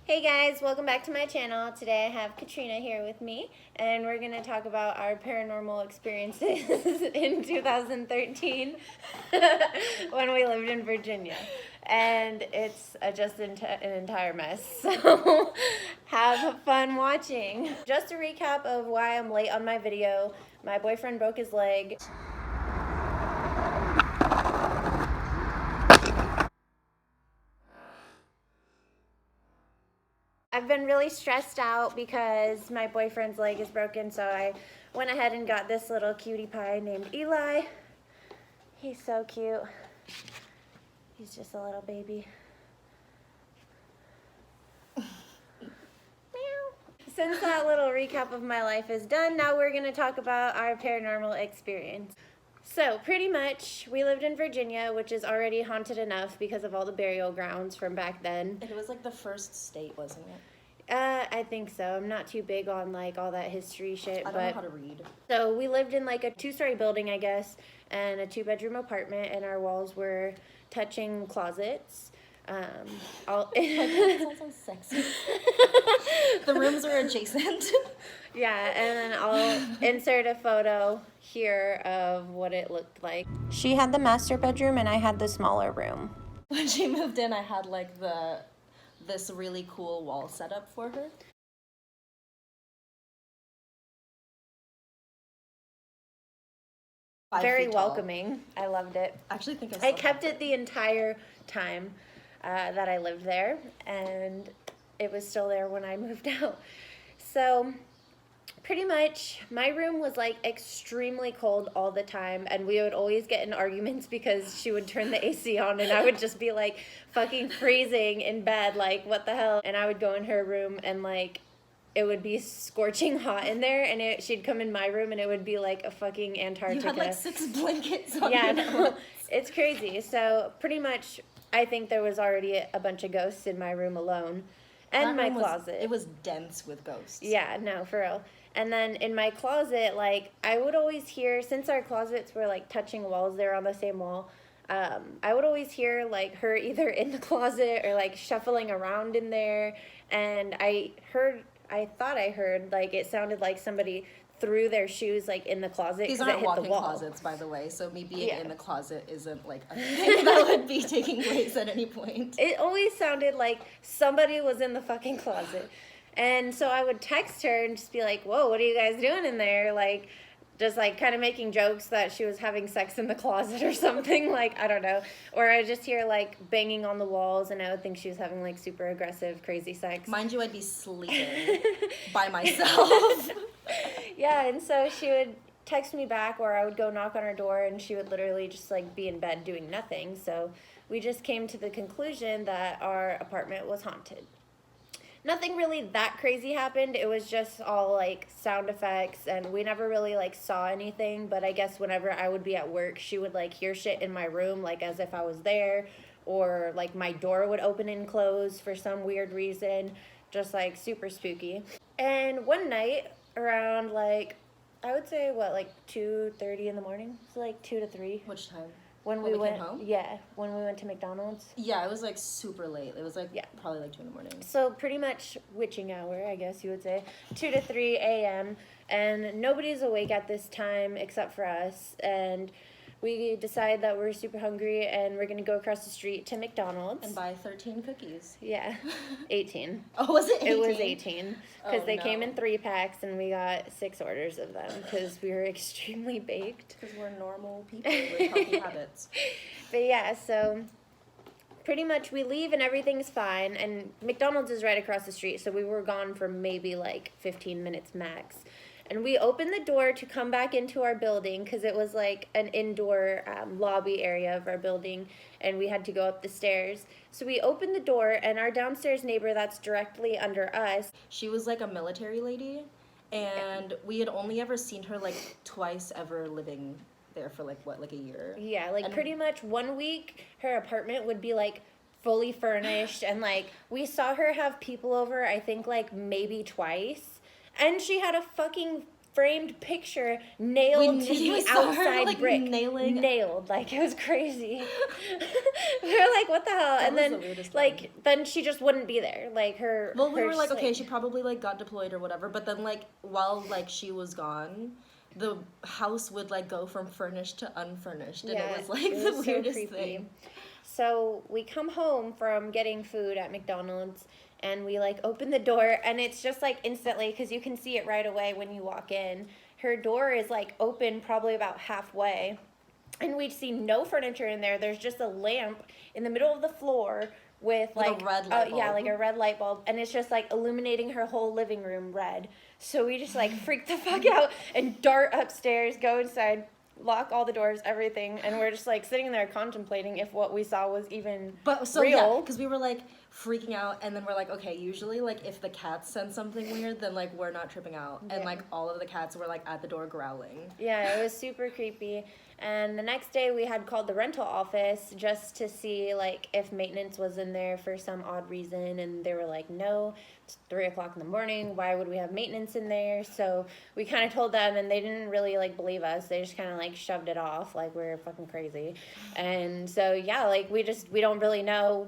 Hey guys, welcome back to my channel. Today I have Katrina here with me, and we're going to talk about our paranormal experiences in 2013 when we lived in Virginia. And it's just an entire mess, so have fun watching. Just a recap of why I'm late on my video. My boyfriend broke his leg. I've been really stressed out because my boyfriend's leg is broken, so I went ahead and got this little cutie pie named Eli. He's so cute. He's just a little baby. Meow. Since that little recap of my life is done, now we're going to talk about our paranormal experience. So, pretty much, we lived in Virginia, which is already haunted enough because of all the burial grounds from back then. It was like the first state, wasn't it? I think so. I'm not too big on like all that history shit. I don't know how to read. So we lived in like a 2-story building, I guess, and a 2-bedroom apartment, and our walls were touching closets. That sounds so sexy. The rooms are adjacent. Yeah, and then I'll insert a photo here of what it looked like. She had the master bedroom, and I had the smaller room. When she moved in, I had like this really cool wall set up for her. Very welcoming. I loved it. I actually think I kept it the entire time that I lived there, and it was still there when I moved out. So pretty much my room was like extremely cold all the time, and we would always get in arguments because she would turn the AC on and I would just be like fucking freezing in bed, like what the hell. And I would go in her room and like it would be scorching hot in there, and she'd come in my room and it would be like a fucking Antarctica. You had like 6 blankets on yeah, your no, it's crazy. So pretty much I think there was already a bunch of ghosts in my room alone. And my closet. It was dense with ghosts. Yeah, no, for real. And then in my closet, like, I would always hear, since our closets were, like, touching walls, they were on the same wall, I would always hear, like, her either in the closet or, like, shuffling around in there. And I thought I heard, like, it sounded like somebody threw their shoes, like, in the closet. These aren't walk-in closets, by the way, so me being in the closet isn't, like, a thing that would be taking place at any point. It always sounded like somebody was in the fucking closet. And so I would text her and just be like, whoa, what are you guys doing in there? Like, just, like, kind of making jokes that she was having sex in the closet or something. Like, I don't know. Or I just hear, like, banging on the walls, and I would think she was having, like, super aggressive, crazy sex. Mind you, I'd be sleeping by myself. Yeah, and so she would text me back, or I would go knock on her door, and she would literally just, like, be in bed doing nothing. So we just came to the conclusion that our apartment was haunted. Nothing really that crazy happened. It was just all, like, sound effects, and we never really, like, saw anything. But I guess whenever I would be at work, she would, like, hear shit in my room, like, as if I was there. Or, like, my door would open and close for some weird reason. Just, like, super spooky. And one night, around, like, I would say, what, like, 2:30 in the morning? So, like, 2 to 3. Which time? When we went home? Yeah, when we went to McDonald's. Yeah, it was like super late. It was like probably like 2 in the morning. So pretty much witching hour, I guess you would say. 2 to 3 a.m. And nobody's awake at this time except for us. And we decide that we're super hungry and we're going to go across the street to McDonald's. And buy 13 cookies. Yeah, 18. Oh, was it 18? It was 18. Because they came in 3-packs and we got 6 orders of them because we were extremely baked. Because we're normal people with healthy habits. But yeah, so pretty much we leave and everything's fine. And McDonald's is right across the street, so we were gone for maybe like 15 minutes max. And we opened the door to come back into our building because it was like an indoor lobby area of our building, and we had to go up the stairs. So we opened the door, and our downstairs neighbor that's directly under us. She was like a military lady, and we had only ever seen her like twice ever living there for like, what, like a year? Yeah, like pretty much 1 week her apartment would be like fully furnished, and like we saw her have people over, I think like maybe twice. And she had a fucking framed picture nailed to the saw her, outside like, brick. nailing. Nailed. Like, it was crazy. We were like, what the hell? That and was then, the weirdest like, one. then she just wouldn't be there. Like, her... Well, we her were like, just, okay, she probably, like, got deployed or whatever, but then, like, while, like, she was gone, the house would, like, go from furnished to unfurnished, and it was, like, it the was weirdest so creepy. thing. So we come home from getting food at McDonald's, and we, like, open the door, and it's just, like, instantly, because you can see it right away when you walk in. Her door is, like, open probably about halfway, and we'd see no furniture in there. There's just a lamp in the middle of the floor with like a red light bulb. Yeah, like a red light bulb, and it's just, like, illuminating her whole living room red. So we just, like, freak the fuck out and dart upstairs, go inside, lock all the doors, everything, and we're just, like, sitting there contemplating if what we saw was even real. Yeah, because we were, like, freaking out, and then we're like, okay, usually, like, if the cats sense something weird, then, like, we're not tripping out. And, like, all of the cats were, like, at the door growling. Yeah, it was super creepy. And the next day we had called the rental office just to see, like, if maintenance was in there for some odd reason, and they were like, no, it's 3 o'clock in the morning, why would we have maintenance in there? So we kind of told them, and they didn't really, like, believe us. They just kind of, like, shoved it off like we were fucking crazy. And so, yeah, like, we don't really know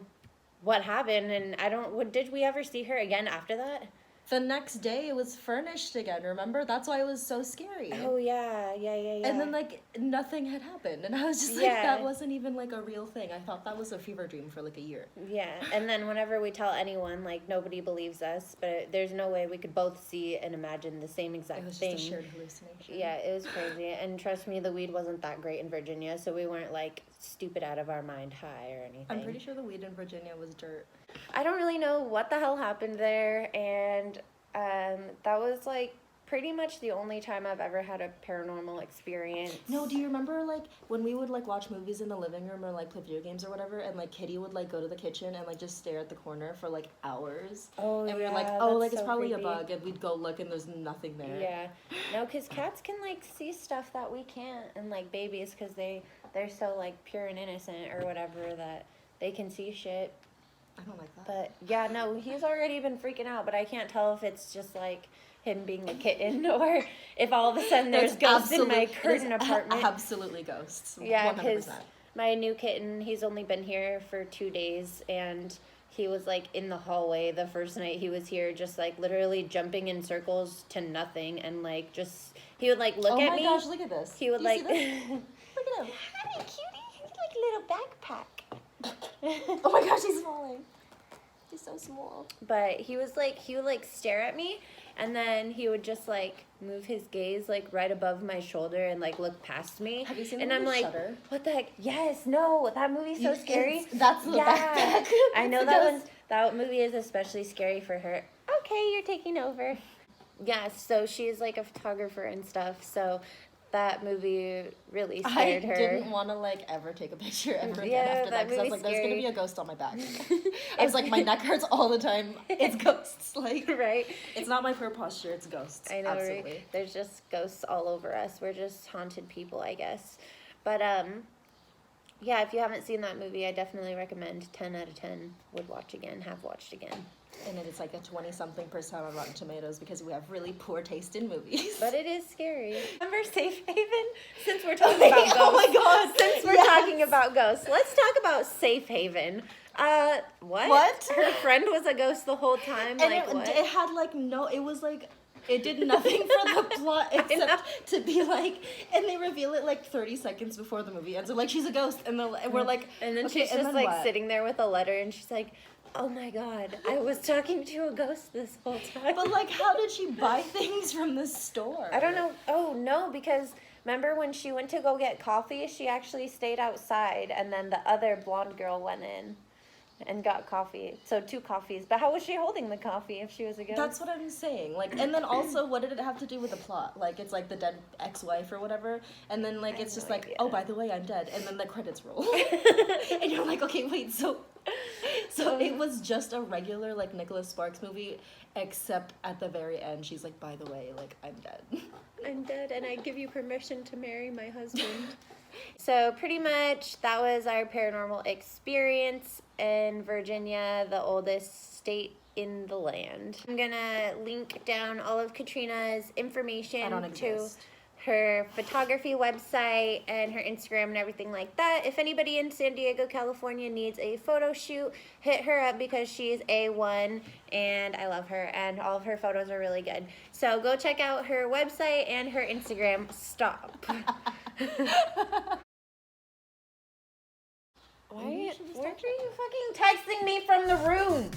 what happened, and did we ever see her again after that? The next day, it was furnished again, remember? That's why it was so scary. Oh, yeah. And then, like, nothing had happened. And I was just like, that wasn't even, like, a real thing. I thought that was a fever dream for, like, a year. Yeah, and then whenever we tell anyone, like, nobody believes us, but there's no way we could both see and imagine the same exact thing. It was just a shared hallucination. Yeah, it was crazy. And trust me, the weed wasn't that great in Virginia, so we weren't, like, stupid out of our mind high or anything. I'm pretty sure the weed in Virginia was dirt. I don't really know what the hell happened there, and that was, like, pretty much the only time I've ever had a paranormal experience. No, do you remember, like, when we would, like, watch movies in the living room or, like, play video games or whatever, and, like, Kitty would, like, go to the kitchen and, like, just stare at the corner for, like, hours? Oh, and we were like, oh, like, it's probably a bug, and we'd go look, and there's nothing there. Yeah. No, because cats can, like, see stuff that we can't, and, like, babies, because they're so, like, pure and innocent or whatever that they can see shit. I don't like that. But, yeah, no, he's already been freaking out, but I can't tell if it's just, like, him being a kitten or if all of a sudden there's ghosts in my curtain apartment. Absolutely ghosts. Yeah, because my new kitten, he's only been here for 2 days, and he was, like, in the hallway the first night he was here, just, like, literally jumping in circles to nothing, and, like, just, he would, like, look at me. Oh my gosh, look at this. He would, like, look at him. Hi, cutie. He's like a little backpack. Oh my gosh, he's falling. He's so small. But he would, like, stare at me, and then he would just, like, move his gaze, like, right above my shoulder and, like, look past me. Have you seen and the I'm movie like, Shudder? What the heck? Yes, no, that movie's so scary. That's the backpack. I know that movie is especially scary for her. Okay, you're taking over. Yeah, so she's, like, a photographer and stuff, so that movie really scared her. I didn't want to, like, ever take a picture ever again after that, because I was like, there's going to be a ghost on my back. I was like, my neck hurts all the time. It's ghosts. Like, right? It's not my poor posture, it's ghosts. I know, absolutely. Right? There's just ghosts all over us. We're just haunted people, I guess. But, yeah, if you haven't seen that movie, I definitely recommend 10 out of 10 would watch again, have watched again. And then it's like a 20-something% on Rotten Tomatoes because we have really poor taste in movies. But it is scary. Remember Safe Haven? Since we're talking about ghosts. Oh my god. Since we're talking about ghosts, let's talk about Safe Haven. What? Her friend was a ghost the whole time? And like, what? It had, like, no, it was, like, it did nothing for the plot except to be like, and they reveal it like 30 seconds before the movie ends. So like, she's a ghost, and we're like, and then okay, she's just like sitting there with a letter, and she's like, oh my god, I was talking to a ghost this whole time. But like, how did she buy things from the store? I don't know. Oh no, because remember when she went to go get coffee, she actually stayed outside, and then the other blonde girl went in and got coffee. So 2 coffees. But how was she holding the coffee if she was a ghost? That's what I'm saying. Like, and then also, what did it have to do with the plot? Like, it's like the dead ex-wife or whatever, and then like it's just like, oh, by the way, I'm dead, and then the credits roll, and you're like, okay, wait, so it was just a regular like Nicholas Sparks movie, except at the very end, she's like, by the way, like, I'm dead. I'm dead, and I give you permission to marry my husband. So pretty much that was our paranormal experience in Virginia, the oldest state in the land. I'm gonna link down all of Katrina's information I don't to exist. her photography website and her Instagram and everything like that. If anybody in San Diego, California needs a photo shoot, hit her up because she's A1 and I love her and all of her photos are really good. So go check out her website and her Instagram. Stop. Why are you fucking texting me from the room?